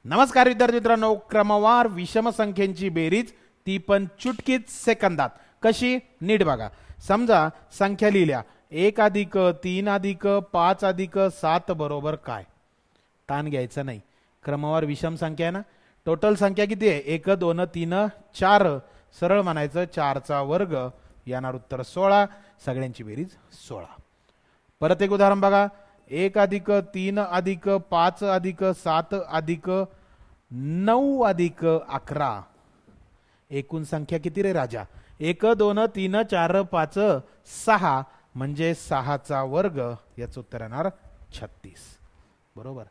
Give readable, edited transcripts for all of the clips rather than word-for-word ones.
नमस्कार विद्यार्थी मित्रांनो, क्रमवार विषम संख्यांची बेरीज ती पण चुटकीत सेकंदात कशी नीट बघा. समजा संख्या लिहिल्या 1 अधिक 3 अधिक 5 अधिक 7 बरोबर काय. ताण घ्यायचं नाही, क्रमवार विषम संख्या आहे ना. टोटल संख्या किती आहे? 1 2 3 4, सरळ म्हणायचं 4 चा वर्ग, येणार उत्तर 16. सगळ्यांची बेरीज 16. परत एक उदाहरण बघा. 1 अधिक 3 अधिक 5 अधिक 7 अधिक 9 अधिक 11, एकूण संख्या किती रे राजा? 1 2 3 4 5 6, म्हणजे 6 चा वर्ग, याचं उत्तर येणार 36. बरोबर.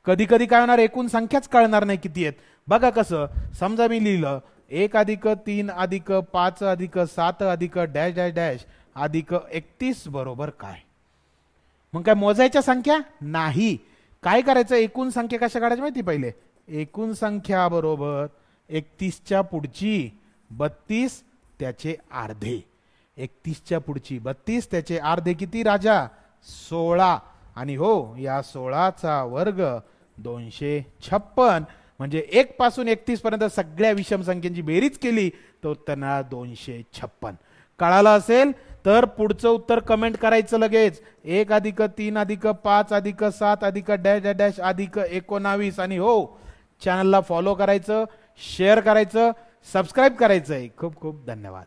कधी कधी काय होणार, एकूण संख्याच कळणार नाही किती आहेत. बघा कसं, समजा मी लिहिलं 1 अधिक 3 अधिक 5 अधिक 7 अधिक डॅश डॅश डॅश अधिक 31 बरोबर काय. मग काय मोजायच्या संख्या नाही, काय करायचं, एकूण संख्या कशा काढायची माहिती? पहिले एकूण संख्या बरोबर 31 च्या पुढची 32 त्याचे अर्धे. 31 च्या पुढची 32 त्याचे अर्धे किती राजा? 16. आणि हो, या 16 चा वर्ग 256. म्हणजे 1 पासून 31 पर्यंत सगळ्या विषम संख्यांची बेरीज केली तर उत्तर 256. कळालं असेल तर पुढचं उत्तर कमेंट करायचं लगेच. 1 अधिक 3 अधिक 5 अधिक 7 अधिक डॅश डॅश डॅश अधिक 19. आणि हो, चॅनलला फॉलो करायचं, शेअर करायचं, सबस्क्राईब करायचंय. खूप खूप धन्यवाद.